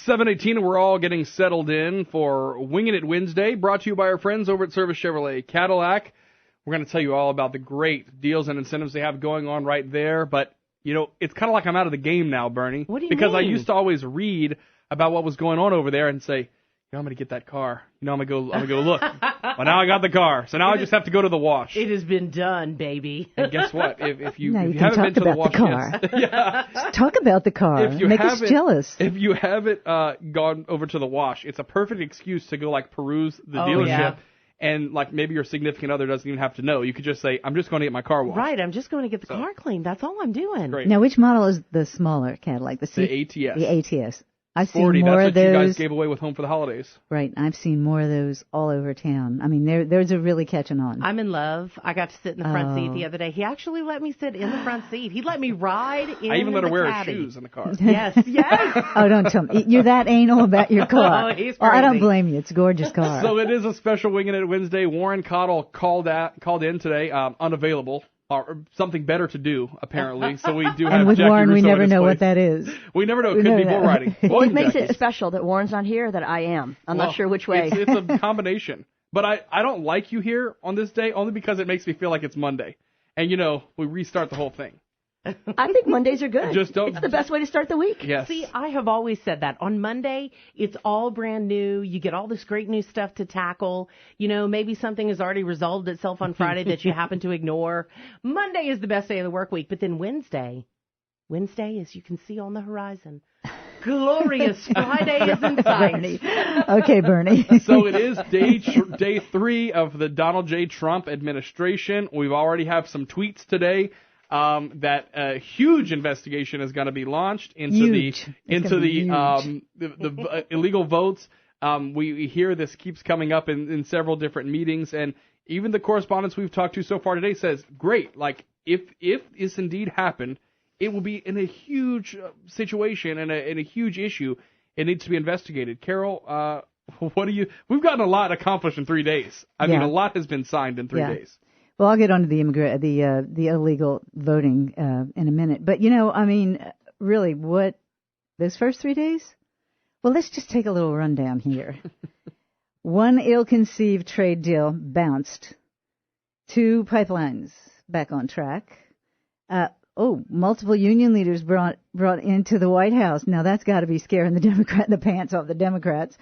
7:18, and we're all getting settled in for Wingin It Wednesday, brought to you by our friends over at Service Chevrolet Cadillac. We're going to tell you all about the great deals and incentives they have going on right there. But, it's kind of like I'm out of the game now, Bernie. What do you Because mean? I used to always read about what was going on over there and say, I'm going to get that car. I'm going to go look. Well, now I got the car. So now I just have to go to the wash. It has been done, baby. And guess what? If you haven't talk been to the about wash the car. yet. Talk about the car. Make us jealous. If you haven't gone over to the wash, it's a perfect excuse to go peruse the dealership. Yeah. And maybe your significant other doesn't even have to know. You could just say, I'm just going to get my car washed. Right, I'm just going to get the car cleaned. That's all I'm doing. Great. Now, which model is the smaller Cadillac? The ATS. The ATS. I've 40, seen more of that's what those. you guys gave away with Home for the Holidays. Right, I've seen more of those all over town. I mean, there's a really catching on. I'm in love. I got to sit in the front seat the other day. He actually let me sit in the front seat. He let me ride in I even let her wear caddy. her shoes in the car. Yes, yes. Oh, don't tell me. You're that anal about your car. Oh, he's Well, I don't crazy. blame you. It's a gorgeous car. So it is a special Wingin' It Wednesday. Warren Cottle called in today, unavailable. Or something better to do, apparently. So we do have and with Jaci Warren, we Russo never in his know place. what that is. We never know. It could be bull riding. Well, it makes Jackie. it special that Warren's not here, that I am. I'm not sure which way. It's a combination. But I don't like you here on this day only because it makes me feel like it's Monday. And, we restart the whole thing. I think Mondays are good. Just don't- It's the best way to start the week. Yes. See, I have always said that. On Monday, it's all brand new. You get all this great new stuff to tackle. Maybe something has already resolved itself on Friday that you happen to ignore. Monday is the best day of the work week. But then Wednesday, as you can see on the horizon, glorious Friday is in sight. Okay, Bernie. So it is day 3 of the Donald J. Trump administration. We've already have some tweets today. That a huge investigation is going to be launched into the illegal votes. We hear this keeps coming up in several different meetings, and even the correspondents we've talked to so far today says, great, if this indeed happened, it will be in a huge situation and a huge issue. It needs to be investigated. Carol, we've gotten a lot accomplished in 3 days. I mean, a lot has been signed in 3 days. Well, I'll get on to the illegal voting in a minute. But, really, what, those first 3 days? Well, let's just take a little rundown here. One ill-conceived trade deal bounced. 2 pipelines back on track. Multiple union leaders brought into the White House. Now, that's got to be scaring the pants off the Democrats.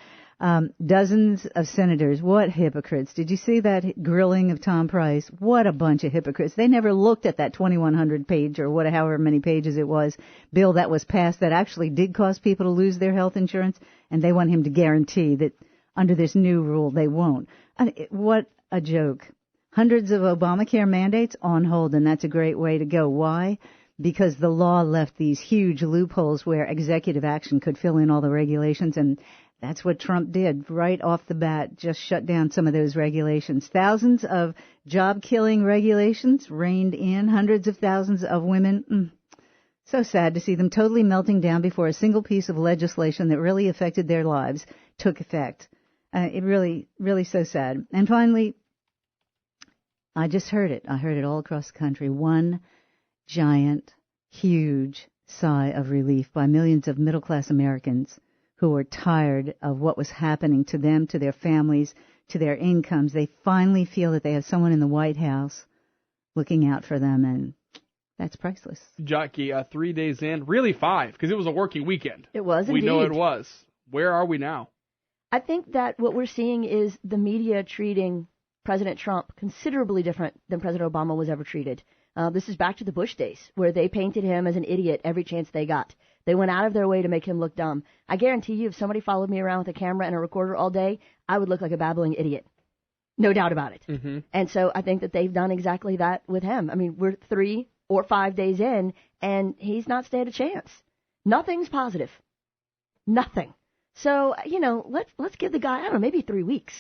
Dozens of senators. What hypocrites. Did you see that grilling of Tom Price? What a bunch of hypocrites. They never looked at that 2,100 page or however many pages it was bill that was passed that actually did cause people to lose their health insurance, and they want him to guarantee that under this new rule they won't. What a joke. Hundreds of Obamacare mandates on hold, and that's a great way to go. Why? Because the law left these huge loopholes where executive action could fill in all the regulations, and that's what Trump did right off the bat, just shut down some of those regulations. Thousands of job-killing regulations reined in, hundreds of thousands of women. So sad to see them totally melting down before a single piece of legislation that really affected their lives took effect. It really, really so sad. And finally, I just heard it. I heard it all across the country. One giant, huge sigh of relief by millions of middle-class Americans who were tired of what was happening to them, to their families, to their incomes. They finally feel that they have someone in the White House looking out for them, and that's priceless. Jaci, 3 days in, really 5, because it was a working weekend. It was, We indeed. know it was. Where are we now? I think that what we're seeing is the media treating President Trump considerably different than President Obama was ever treated. This is back to the Bush days, where they painted him as an idiot every chance they got. They went out of their way to make him look dumb. I guarantee you, if somebody followed me around with a camera and a recorder all day, I would look like a babbling idiot. No doubt about it. Mm-hmm. And so I think that they've done exactly that with him. I mean, we're 3 or 5 days in, and he's not stood a chance. Nothing's positive. Nothing. So, let's give the guy, I don't know, maybe 3 weeks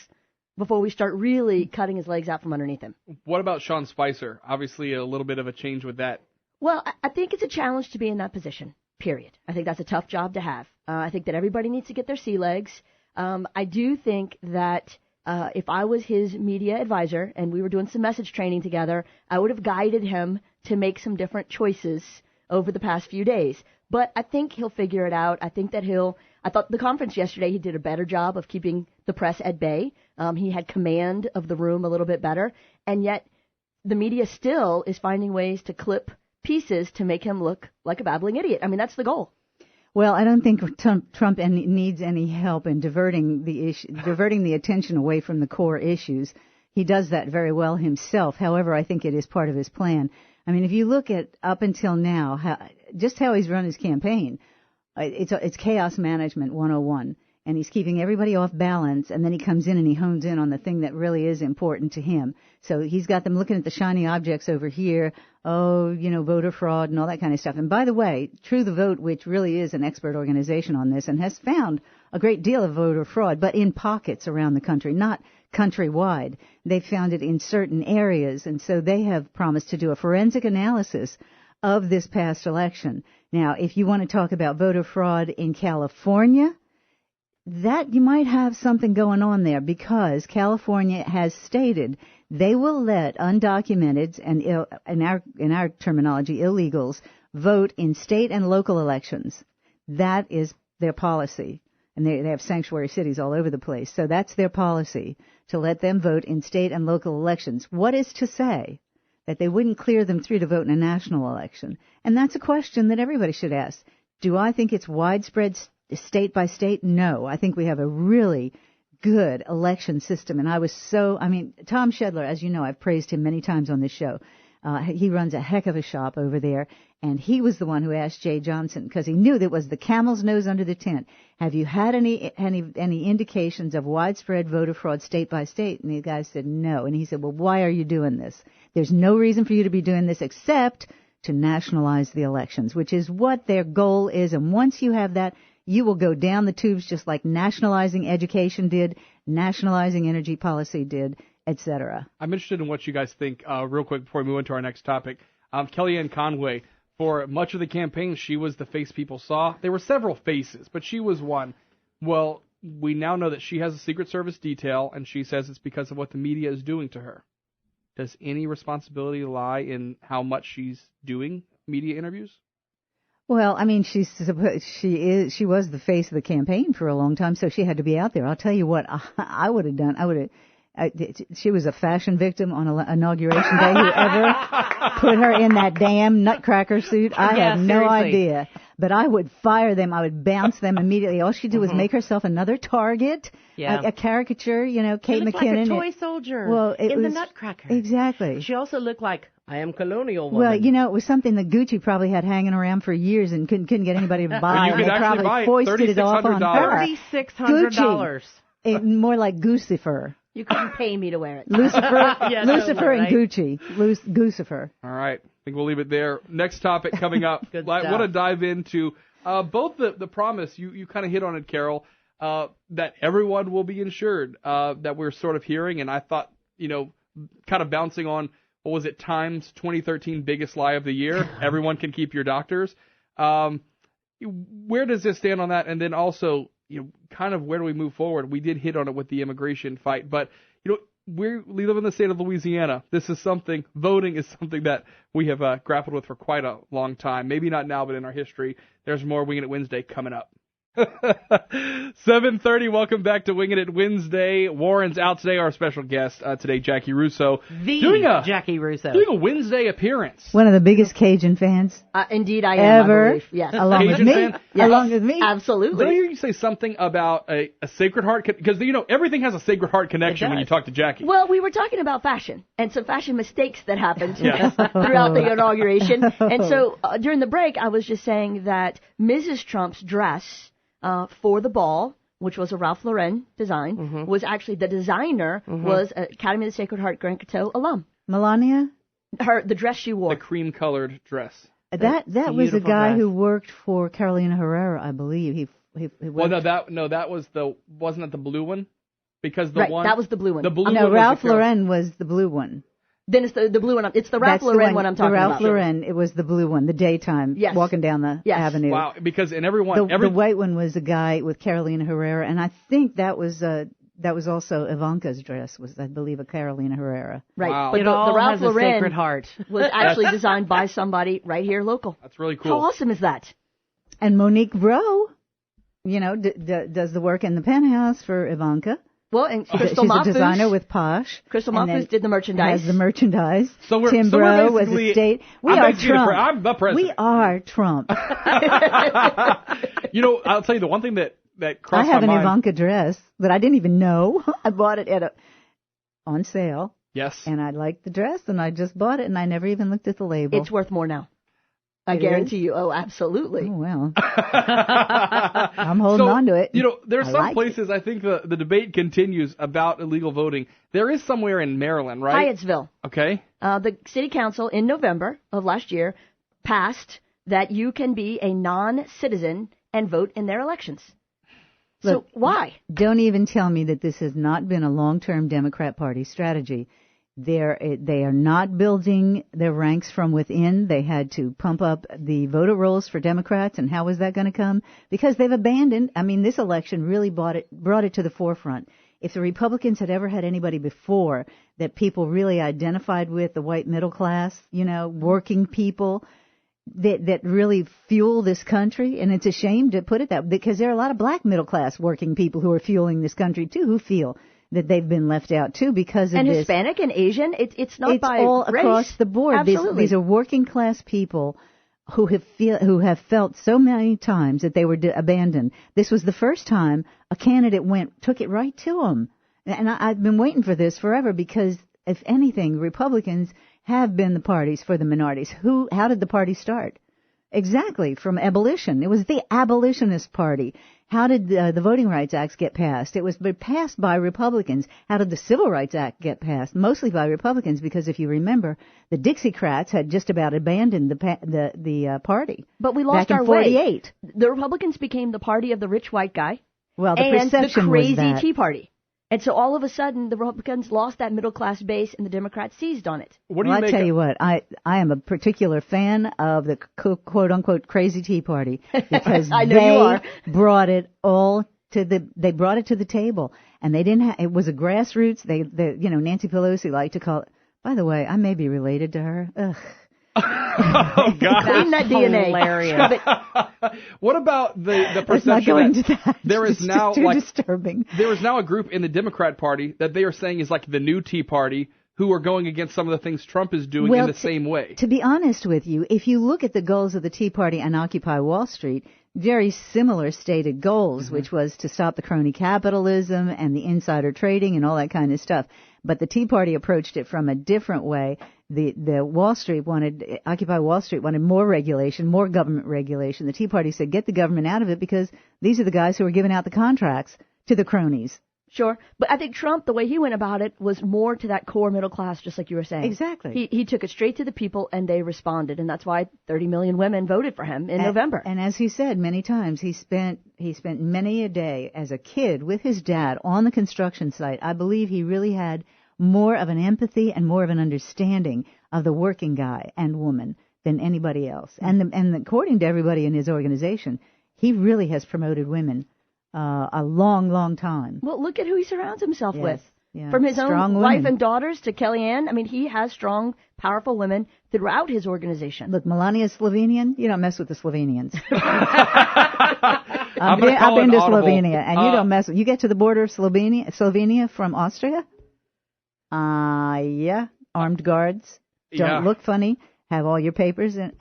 before we start really cutting his legs out from underneath him. What about Sean Spicer? Obviously a little bit of a change with that. Well, I think it's a challenge to be in that position, period. I think that's a tough job to have. I think that everybody needs to get their sea legs. I do think that if I was his media advisor and we were doing some message training together, I would have guided him to make some different choices over the past few days. But I think he'll figure it out. I think that I thought the conference yesterday, he did a better job of keeping the press at bay. He had command of the room a little bit better. And yet the media still is finding ways to clip pieces to make him look like a babbling idiot. I mean, that's the goal. Well, I don't think Trump needs any help in diverting the attention away from the core issues. He does that very well himself. However, I think it is part of his plan. I mean, if you look at up until now, how he's run his campaign, it's chaos management 101. And he's keeping everybody off balance, and then he comes in and he hones in on the thing that really is important to him. So he's got them looking at the shiny objects over here, voter fraud and all that kind of stuff. And by the way, True the Vote, which really is an expert organization on this and has found a great deal of voter fraud, but in pockets around the country, not countrywide. They found it in certain areas, and so they have promised to do a forensic analysis of this past election. Now, if you want to talk about voter fraud in California, that you might have something going on there, because California has stated they will let undocumented and in our terminology illegals vote in state and local elections. That is their policy, and they have sanctuary cities all over the place. So that's their policy, to let them vote in state and local elections. What is to say that they wouldn't clear them through to vote in a national election? And that's a question that everybody should ask. Do I think it's widespread state by state? No. I think we have a really good election system. And Tom Shedler, as you know, I've praised him many times on this show. He runs a heck of a shop over there. And he was the one who asked Jay Johnson, because he knew that was the camel's nose under the tent. Have you had any indications of widespread voter fraud state by state? And the guy said no. And he said, well, why are you doing this? There's no reason for you to be doing this except to nationalize the elections, which is what their goal is. And once you have that, you will go down the tubes just like nationalizing education did, nationalizing energy policy did, etc. I'm interested in what you guys think, real quick, before we move on to our next topic. Kellyanne Conway, for much of the campaign, she was the face people saw. There were several faces, but she was one. Well, we now know that she has a Secret Service detail, and she says it's because of what the media is doing to her. Does any responsibility lie in how much she's doing media interviews? Well, I mean, she was the face of the campaign for a long time, so she had to be out there. I'll tell you what I would have done. She was a fashion victim on inauguration day. Whoever put her in that damn nutcracker suit, I have no idea. But I would fire them. I would bounce them immediately. All she'd do was make herself another target, a caricature, Kate McKinnon. Like a toy soldier in the Nutcracker. Exactly. She also looked like, I am colonial woman. Well, it was something that Gucci probably had hanging around for years and couldn't get anybody to buy. You could actually buy it. Foisted it off on her. $3,600. More like Goosifer. You couldn't pay me to wear it. Lucifer, Yeah, Lucifer right. and Gucci. Goosifer. All right. I think we'll leave it there. Next topic coming up. I want to dive into both the promise, you kind of hit on it, Carol, that everyone will be insured, that we're sort of hearing. And I thought, kind of bouncing on, what was it, Time's 2013 biggest lie of the year? Everyone can keep your doctors. Where does this stand on that? And then also, kind of where do we move forward? We did hit on it with the immigration fight, but, we live in the state of Louisiana. Voting is something that we have grappled with for quite a long time. Maybe not now, but in our history. There's more Wingin It Wednesday coming up. 7:30. Welcome back to Wingin It Wednesday. Warren's out today. Our special guest today, Jaci Russo, Jaci Russo, doing a Wednesday appearance. One of the biggest Cajun fans. Indeed, I am. Ever. I believe. Yes. Along with me. Yes. Along with me. Absolutely. Did I hear you say something about a Sacred Heart? Because everything has a Sacred Heart connection when you talk to Jaci. Well, we were talking about fashion and some fashion mistakes that happened throughout the inauguration. And so during the break, I was just saying that Mrs. Trump's dress for the ball, which was a Ralph Lauren design, was actually the designer was Academy of the Sacred Heart Grand Coteau alum. Melania? The dress she wore. The cream-colored dress. That was a guy who worked for Carolina Herrera, I believe. Wasn't it the blue one? Because that was the blue one. The blue one Ralph Lauren was the blue one. Then it's the blue one. It's the Ralph Lauren one I'm talking about. The Ralph Lauren, it was the blue one, the daytime, walking down the avenue. Wow, because the white one was a guy with Carolina Herrera, and I think that was also Ivanka's dress, was, I believe, a Carolina Herrera. Right. Wow. But the Ralph Lauren Sacred Heart was actually designed by somebody right here local. That's really cool. How awesome is that? And Monique Rowe, does the work in the penthouse for Ivanka. Well, and Crystal She's Mahfouz, a designer with Posh. Crystal Mahfouz did the merchandise. Has the merchandise. So Tim Breaux was a state. We are Trump. I'm the president. We are Trump. I'll tell you the one thing that crossed my mind. I have an Ivanka dress that I didn't even know. I bought it on sale. Yes. And I liked the dress, and I just bought it, and I never even looked at the label. It's worth more now. I guarantee you. Oh, absolutely. Oh, well. I'm holding on to it. There are some places I think the debate continues about illegal voting. There is somewhere in Maryland, right? Hyattsville. Okay. The city council in November of last year passed that you can be a non-citizen and vote in their elections. Look, so why? Don't even tell me that this has not been a long-term Democrat Party strategy. They are not building their ranks from within. They had to pump up the voter rolls for Democrats, and how was that going to come? Because they've abandoned. I mean, this election really brought it to the forefront. If the Republicans had ever had anybody before that people really identified with, the white middle class, working people that really fuel this country, and it's a shame to put it that way, because there are a lot of black middle class working people who are fueling this country too, who feel that they've been left out too because of and this. And Hispanic and Asian, it's not by race. It's all across the board. Absolutely. These are working class people who have felt so many times that they were abandoned. This was the first time a candidate took it right to them. And I've been waiting for this forever because, if anything, Republicans have been the parties for the minorities. How did the party start? Exactly, from abolition. It was the abolitionist party. How did the Voting Rights Act get passed? It was passed by Republicans. How did the Civil Rights Act get passed? Mostly by Republicans, because if you remember, the Dixiecrats had just about abandoned the party. But we lost back our in 48. way. The Republicans became the party of the rich white guy. Well, the and perception the crazy was that. Tea Party. And so all of a sudden, the Republicans lost that middle class base, and the Democrats seized on it. What do you I tell you what, I am a particular fan of the quote unquote crazy Tea Party because they brought it all to the table, and they didn't. It was a grassroots. They Nancy Pelosi liked to call it. By the way, I may be related to her. Ugh. Oh, God. Clean that DNA. Hilarious. What about the perception Let's not go into that. There is now too disturbing. There is now a group in the Democrat Party that they are saying is like the new Tea Party, who are going against some of the things Trump is doing in the same way. To be honest with you, if you look at the goals of the Tea Party and Occupy Wall Street, very similar stated goals, which was to stop the crony capitalism and the insider trading and all that kind of stuff. But the Tea Party approached it from a different way. The Occupy Wall Street wanted more regulation, more government regulation. The Tea Party said, get the government out of it because these are the guys who are giving out the contracts to the cronies. Sure. But I think Trump, the way he went about it, was more to that core middle class, just like you were saying. Exactly. He took it straight to the people, and they responded. And that's why 30 million women voted for him in November. And as he said many times, he spent many a day as a kid with his dad on the construction site. I believe he really had more of an empathy and more of an understanding of the working guy and woman than anybody else. And according to everybody in his organization, he really has promoted women a long, long time. Well, look at who he surrounds himself with. Yeah. From his strong own women. wife and daughters to Kellyanne. I mean, he has strong, powerful women throughout his organization. Look, Melania's Slovenian. You don't mess with the Slovenians. I've been to Slovenia, and you don't mess with. You get to the border of Slovenia from Austria. Yeah, armed guards. Don't look funny. Have all your papers and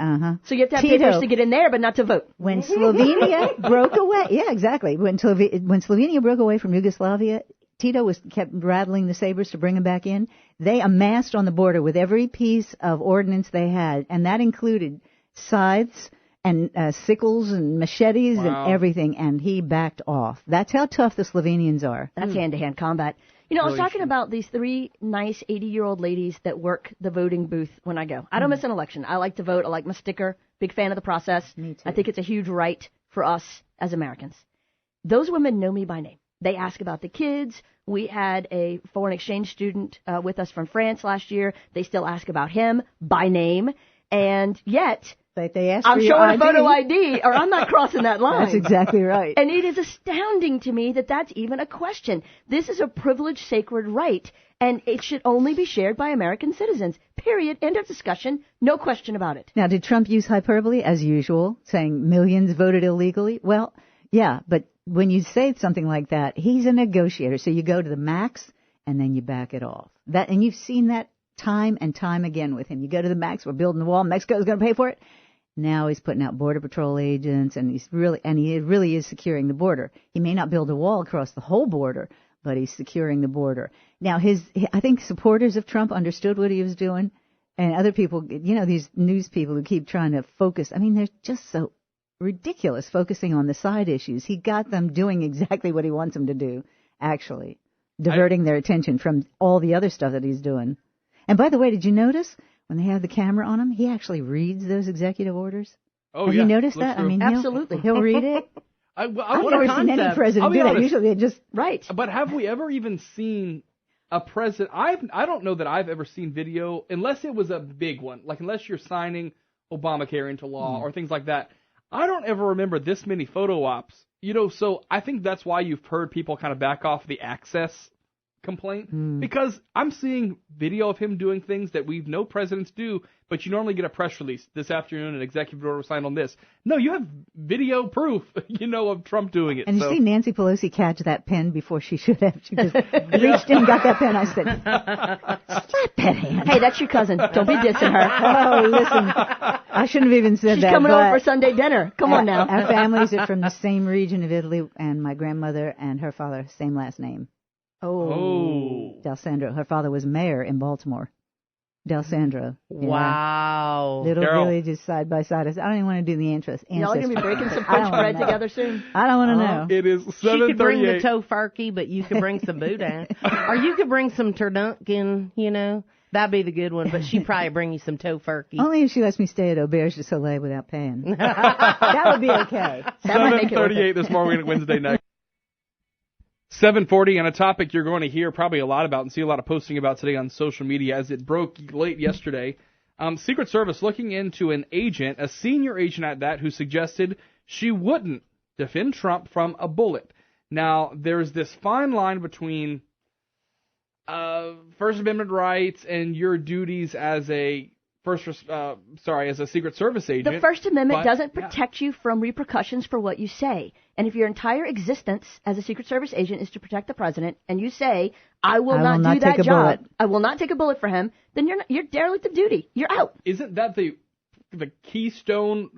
So you have to have papers to get in there, but not to vote. When Slovenia broke away, yeah, exactly. When Slovenia broke away from Yugoslavia, Tito kept rattling the sabers to bring them back in. They amassed on the border with every piece of ordnance they had, and that included scythes and sickles and machetes and everything. And he backed off. That's how tough the Slovenians are. That's hand-to-hand combat. You know, I was talking about these three nice 80-year-old ladies that work the voting booth when I go. I don't miss an election. I like to vote. I like my sticker. Big fan of the process. Me too. I think it's a huge right for us as Americans. Those women know me by name. They ask about the kids. We had a foreign exchange student with us from France last year. They still ask about him by name. And yet, They ask I'm for your showing ID. a photo ID, or I'm not crossing that line. That's exactly right. And it is astounding to me that that's even a question. This is a privileged, sacred right, and it should only be shared by American citizens. Period. End of discussion. No question about it. Now, did Trump use hyperbole, as usual, saying millions voted illegally? Well, yeah, but when you say something like that, he's a negotiator. So you go to the max, and then you back it off. And you've seen that time and time again with him. You go to the max, we're building the wall, Mexico's going to pay for it. Now he's putting out Border Patrol agents, and he really is securing the border. He may not build a wall across the whole border, but he's securing the border. Now, I think supporters of Trump understood what he was doing, and other people, these news people who keep trying to focus. I mean, they're just so ridiculous, focusing on the side issues. He got them doing exactly what he wants them to do, actually, diverting their attention from all the other stuff that he's doing. And by the way, did you notice? When they have the camera on him, he actually reads those executive orders. Oh, have yeah. you noticed Looks that? True. I mean, Absolutely. He'll read it. I've I've never seen any president do that. Honest. Usually they just... Right. But have we ever even seen a president? I don't know that I've ever seen video, unless it was a big one, like unless you're signing Obamacare into law or things like that. I don't ever remember this many photo ops. So I think that's why you've heard people kind of back off the access complaint, because I'm seeing video of him doing things that we know presidents do, but you normally get a press release this afternoon, an executive order was signed on this. No, you have video proof, of Trump doing it. And you see Nancy Pelosi catch that pen before she should have. She just reached in and got that pen. I said, slap that hand. Hey, that's your cousin. Don't be dissing her. Oh, listen, I shouldn't have even said She's that. She's coming over for Sunday dinner. Come on now. Our families are from the same region of Italy, and my grandmother and her father, same last name. Oh. Del Sandro. Her father was mayor in Baltimore. Del Sandro. Yeah. Wow. Little Carol. villages side by side. I don't even want to do the ancestry. Y'all going to be breaking some French bread together soon? I don't want to know. It is 7:38. She could bring the tofurkey, but you could bring some boudin. Or you could bring some turducken, That'd be the good one, but she'd probably bring you some tofurkey. Only if she lets me stay at Auberge du Soleil without paying. That would be okay. 7:38 this morning, Wednesday night. 7:40 on a topic you're going to hear probably a lot about and see a lot of posting about today on social media as it broke late yesterday. Secret Service looking into an agent, a senior agent at that, who suggested she wouldn't defend Trump from a bullet. Now, there's this fine line between First Amendment rights and your duties as a as a Secret Service agent. The First Amendment doesn't protect you from repercussions for what you say. And if your entire existence as a Secret Service agent is to protect the president, and you say, I will not do that job, I will not take a bullet for him, then you're derelict of duty. You're out. Isn't that the keystone,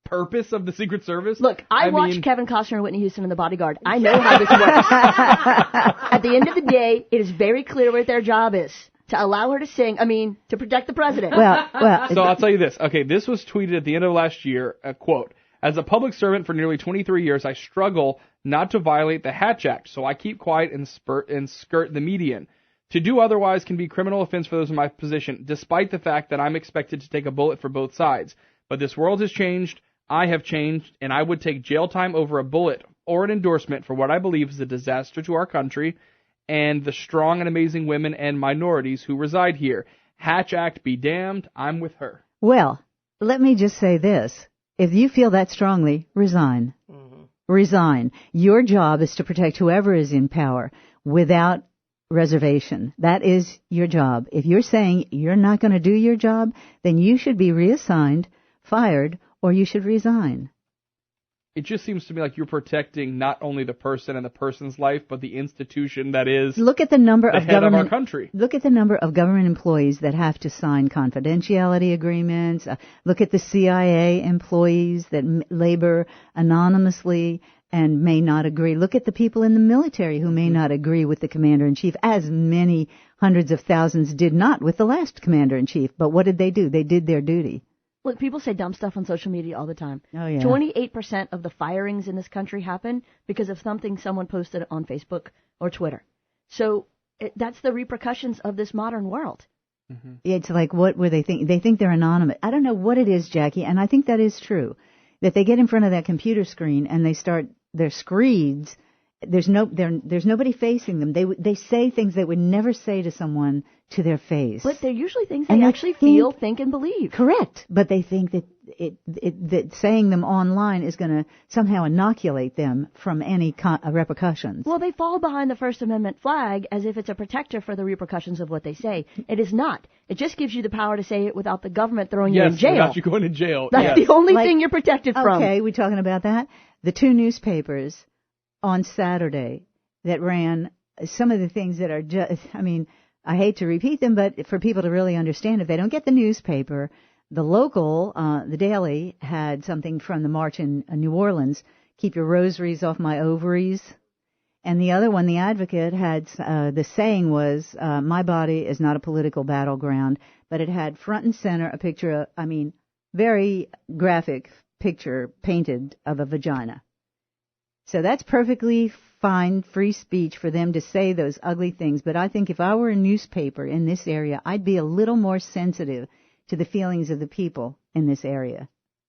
purpose of the Secret Service? Look, I watched Kevin Costner and Whitney Houston in The Bodyguard. I know how this works. At the end of the day, it is very clear what their job is. To allow her to sing, to protect the president. Well. So I'll tell you this. Okay, this was tweeted at the end of last year, a quote, "As a public servant for nearly 23 years, I struggle not to violate the Hatch Act, so I keep quiet and skirt the median. To do otherwise can be criminal offense for those in my position, despite the fact that I'm expected to take a bullet for both sides. But this world has changed, I have changed, and I would take jail time over a bullet or an endorsement for what I believe is a disaster to our country and the strong and amazing women and minorities who reside here. Hatch Act be damned, I'm with her." Well, let me just say this. If you feel that strongly, resign. Mm-hmm. Resign. Your job is to protect whoever is in power without reservation. That is your job. If you're saying you're not going to do your job, then you should be reassigned, fired, or you should resign. It just seems to me like you're protecting not only the person and the person's life, but the institution that is look at the number the of head government, of our country. Look at the number of government employees that have to sign confidentiality agreements. Look at the CIA employees that labor anonymously and may not agree. Look at the people in the military who may not agree with the commander-in-chief, as many hundreds of thousands did not with the last commander-in-chief. But what did? They did their duty. Look, people say dumb stuff on social media all the time. Oh, yeah. 28% of the firings in this country happen because of something someone posted on Facebook or Twitter. So that's the repercussions of this modern world. Mm-hmm. It's like, what were they thinking? They think they're anonymous. I don't know what it is, Jackie, and I think that is true. That they get in front of that computer screen and they start their screeds. there's nobody facing them. They say things they would never say to someone to their face. But they're usually things they actually feel, think, and believe. Correct. But they think that that saying them online is going to somehow inoculate them from any repercussions. Well, they fall behind the First Amendment flag as if it's a protector for the repercussions of what they say. It is not. It just gives you the power to say it without the government throwing you in jail. Without you going to jail. That's the only thing you're protected from. Okay, we're talking about that. The two newspapers on Saturday that ran some of the things that are just, I mean, I hate to repeat them, but for people to really understand, if they don't get the newspaper, the local, the Daily, had something from the march in New Orleans, keep your rosaries off my ovaries. And the other one, the Advocate, had, the saying was, my body is not a political battleground, but it had front and center a picture, very graphic picture painted of a vagina. So that's perfectly fine, free speech for them to say those ugly things. But I think if I were a newspaper in this area, I'd be a little more sensitive to the feelings of the people in this area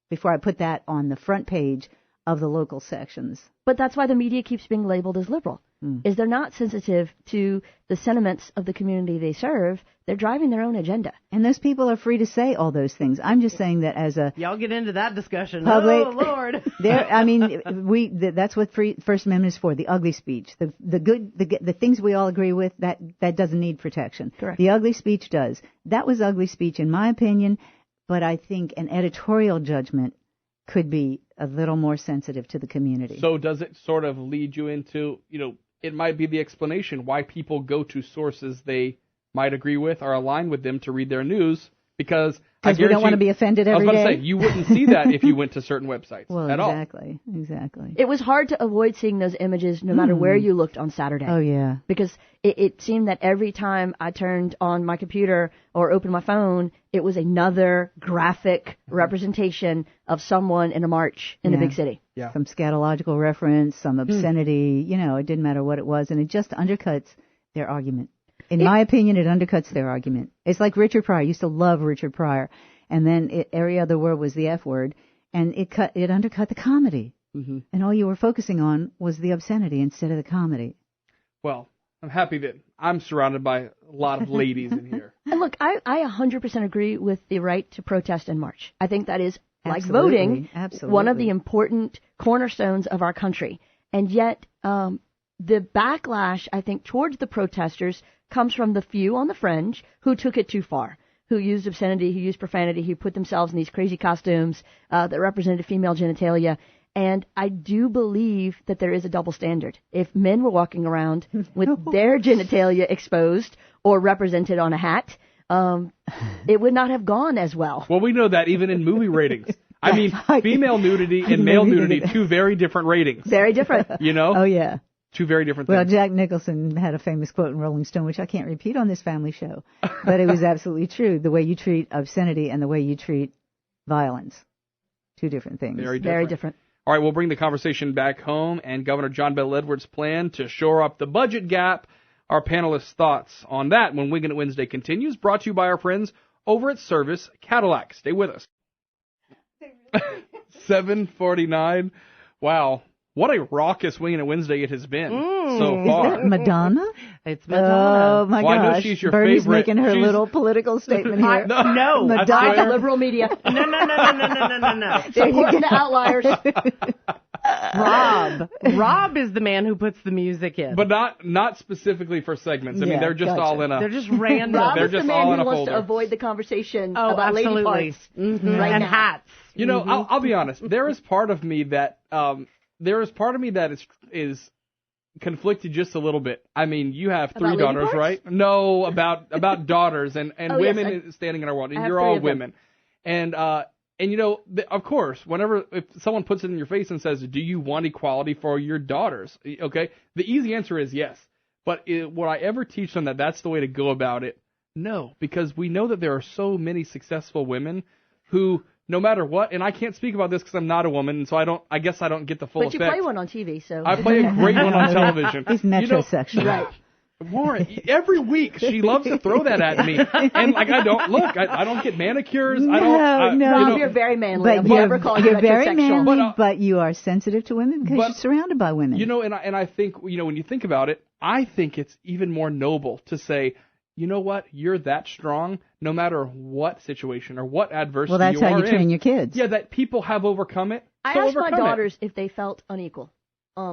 before I put that on the front page of the local sections. But that's why the media keeps being labeled as liberal, is they're not sensitive to the sentiments of the community they serve. They're driving their own agenda. And those people are free to say all those things. I'm just saying that as a Y'all get into that discussion. public, oh, Lord. That's what First Amendment is for, the ugly speech. The things we all agree with, that doesn't need protection. Correct. The ugly speech does. That was ugly speech in my opinion, but I think an editorial judgment could be a little more sensitive to the community. So does it sort of lead you into, it might be the explanation why people go to sources they might agree with or align with them to read their news, because we don't want to be offended every day. I was about to say, you wouldn't see that if you went to certain websites at all. Exactly. It was hard to avoid seeing those images no matter where you looked on Saturday. Oh, yeah. Because it seemed that every time I turned on my computer or opened my phone, it was another graphic representation of someone in a march in a big city. Yeah. Some scatological reference, some obscenity, it didn't matter what it was, and it just undercuts their argument. In my opinion, it undercuts their argument. It's like Richard Pryor. I used to love Richard Pryor. And then every other word was the F word. And it undercut the comedy. Mm-hmm. And all you were focusing on was the obscenity instead of the comedy. Well, I'm happy that I'm surrounded by a lot of ladies in here. And look, I 100% agree with the right to protest and march. I think that is, like Absolutely. voting, one of the important cornerstones of our country. And yet, the backlash, I think, towards the protesters comes from the few on the fringe who took it too far, who used obscenity, who used profanity, who put themselves in these crazy costumes that represented female genitalia. And I do believe that there is a double standard. If men were walking around with their genitalia exposed or represented on a hat, it would not have gone as well. Well, we know that even in movie ratings. I mean, female nudity and male nudity, two very different ratings. Very different. Oh, yeah. Two very different things. Well, Jack Nicholson had a famous quote in Rolling Stone, which I can't repeat on this family show, but it was absolutely true. The way you treat obscenity and the way you treat violence. Two different things. Very different. All right, we'll bring the conversation back home and Governor John Bel Edwards' plan to shore up the budget gap. Our panelists' thoughts on that when Wingin It Wednesday continues, brought to you by our friends over at Service Cadillac. Stay with us. 7:49. Wow. What a raucous Wingin It Wednesday it has been so far. Is that Madonna? It's Madonna. Oh, my gosh. I know gosh. she's your Bernie's favorite. making her little political statement here. No. Madonna. Liberal media. No. Supporting the outliers. Rob is the man who puts the music in. But not specifically for segments. I mean, they're just all in a... They're just random. Rob They're is just the man all in who a wants folder. to avoid the conversation about absolutely. lady parts. Mm-hmm. Right and now. hats. I'll be honest. There is part of me that is conflicted just a little bit. I mean, you have three About daughters, lady right? No, about daughters and women standing in our world. And you're all women. And of course, if someone puts it in your face and says, "Do you want equality for your daughters?" Okay, the easy answer is yes. But would I ever teach them that that's the way to go about it? No, because we know that there are so many successful women who, no matter what, and I can't speak about this because I'm not a woman, and so I guess I don't get the full But effect. you play one on TV, so... I play a great one on television. He's metrosexual. Right. Warren, every week she loves to throw that at me, and like I don't get manicures. Rob, you're very manly. But you're very manly, but you are sensitive to women because you're surrounded by women. And I think when you think about it, I think it's even more noble to say, you know what, you're that strong, no matter what situation or what adversity. Well, that's how you train your kids. Yeah, that people have overcome it. I asked my daughters if they felt unequal.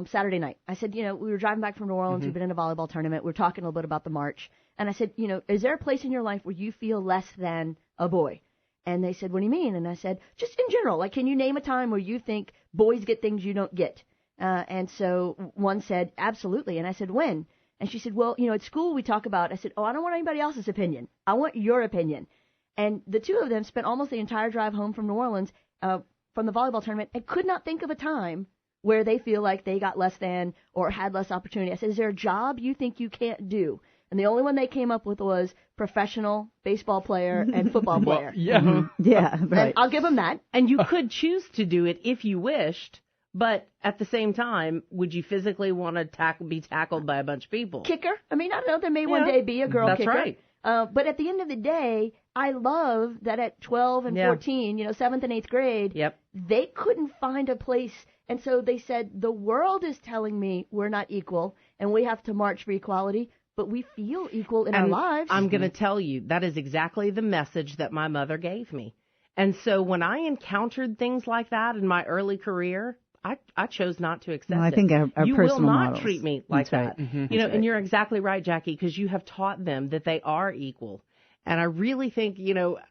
Saturday night, I said, we were driving back from New Orleans. We've been in a volleyball tournament. We were talking a little bit about the march. And I said, is there a place in your life where you feel less than a boy? And they said, what do you mean? And I said, just in general. Like, can you name a time where you think boys get things you don't get? And so one said, absolutely. And I said, when? And she said, well, at school we talk about, I said, I don't want anybody else's opinion. I want your opinion. And the two of them spent almost the entire drive home from New Orleans from the volleyball tournament and could not think of a time where they feel like they got less than or had less opportunity. I said, is there a job you think you can't do? And the only one they came up with was professional baseball player and football player. Yeah, right. And I'll give them that. And you could choose to do it if you wished, but at the same time, would you physically want to be tackled by a bunch of people? Kicker. I mean, I don't know. There may one day be a girl kicker. That's right. But at the end of the day, I love that at 12 and 14, 7th and 8th grade, they couldn't find a place. And so they said, the world is telling me we're not equal and we have to march for equality, but we feel equal in our lives. I'm going to tell you, that is exactly the message that my mother gave me. And so when I encountered things like that in my early career, I chose not to accept it. I think our you personal will not models. treat me like That's that. right. Mm-hmm. And you're exactly right, Jackie, because you have taught them that they are equal. And I really think,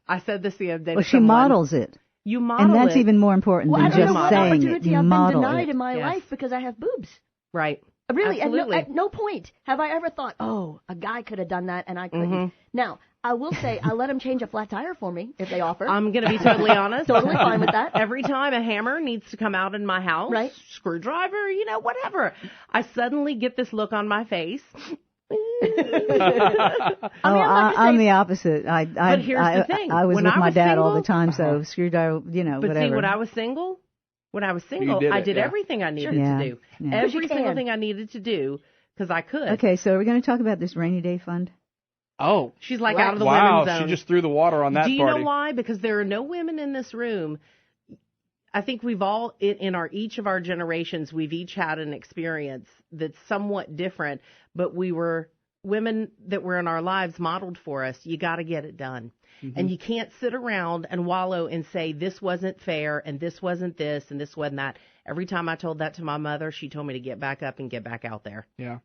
I said this the other day. Well, she models it. You model and that's it. even more important than just saying it. What opportunity I've been denied in my Yes. life because I have boobs. Right. Really, Absolutely. at no point have I ever thought, a guy could have done that and I couldn't. Mm-hmm. Now, I will say I let him change a flat tire for me if they offer. I'm going to be totally honest. Totally fine with that. Every time a hammer needs to come out in my house, right. Screwdriver, whatever, I suddenly get this look on my face. I'm the opposite. But here's the thing. I was when with I my was dad single, all the time, so screwdriver, but whatever. see, when I was single, I did everything I needed to do. Yeah. Every single thing I needed to do because I could. Okay, so we're going to talk about this rainy day fund. Oh. She's like out of the women's zone. She just threw the water on that party. Do you know why? Because there are no women in this room. I think we've all, in each of our generations, we've each had an experience that's somewhat different, but we were women that were in our lives modeled for us. You got to get it done. Mm-hmm. And you can't sit around and wallow and say, this wasn't fair and this wasn't this and this wasn't that. Every time I told that to my mother, she told me to get back up and get back out there. Yeah.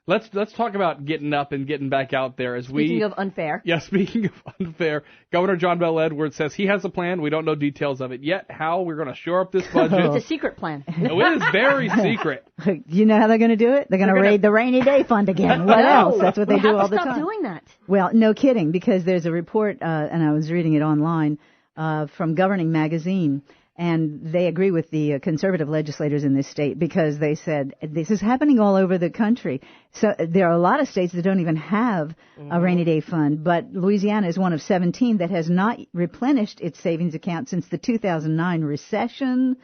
Let's talk about getting up and getting back out there. Speaking of unfair. Yeah, speaking of unfair, Governor John Bel Edwards says he has a plan. We don't know details of it yet. How we're going to shore up this budget. It's a secret plan. It is very secret. You know how they're going to do it? They're going to raid the rainy day fund again. What else? That's what they do all the time. Stop doing that. Well, no kidding, because there's a report, and I was reading it online, from Governing Magazine. And they agree with the conservative legislators in this state because they said this is happening all over the country. So there are a lot of states that don't even have a rainy day fund, but Louisiana is one of 17 that has not replenished its savings account since the 2009 recession,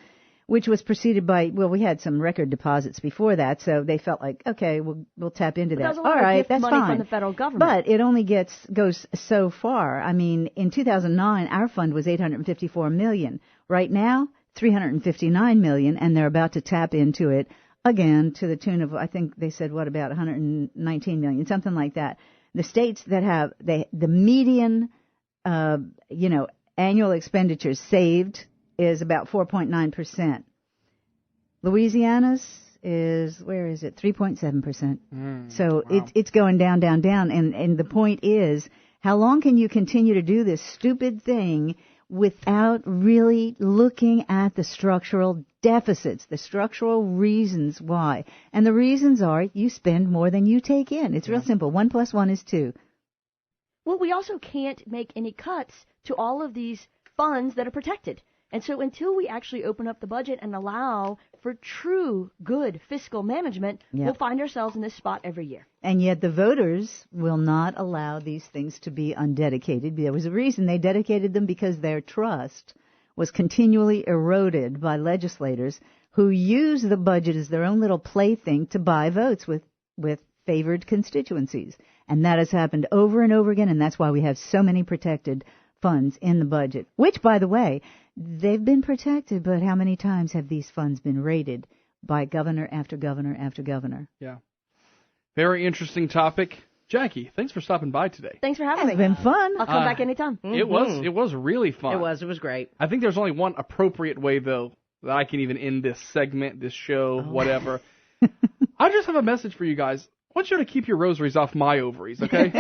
which was preceded by, we had some record deposits before that, so they felt like, okay, we'll tap into that. All right, that's money fine. From the federal government. But it only goes so far. I mean, in 2009, our fund was $854 million. Right now, $359 million, and they're about to tap into it again to the tune of, I think they said, about $119 million, something like that. The states that have the median, annual expenditures saved is about 4.9%. Louisiana's is, 3.7%. So wow. It's going down. And the point is, how long can you continue to do this stupid thing without really looking at the structural deficits, the structural reasons why? And the reasons are you spend more than you take in. It's real simple. 1 + 1 is 2. Well, we also can't make any cuts to all of these funds that are protected. And so until we actually open up the budget and allow for true good fiscal management, we'll find ourselves in this spot every year. And yet the voters will not allow these things to be undedicated. There was a reason they dedicated them, because their trust was continually eroded by legislators who use the budget as their own little plaything to buy votes with favored constituencies. And that has happened over and over again, and that's why we have so many protected funds in the budget, which, by the way, they've been protected, but how many times have these funds been raided by governor after governor after governor? Yeah. Very interesting topic. Jackie, thanks for stopping by today. Thanks for having me. It's been fun. I'll come back anytime. It was really fun. It was great. I think there's only one appropriate way, though, that I can even end this segment, this show, whatever. I just have a message for you guys. I want you to keep your rosaries off my ovaries, okay?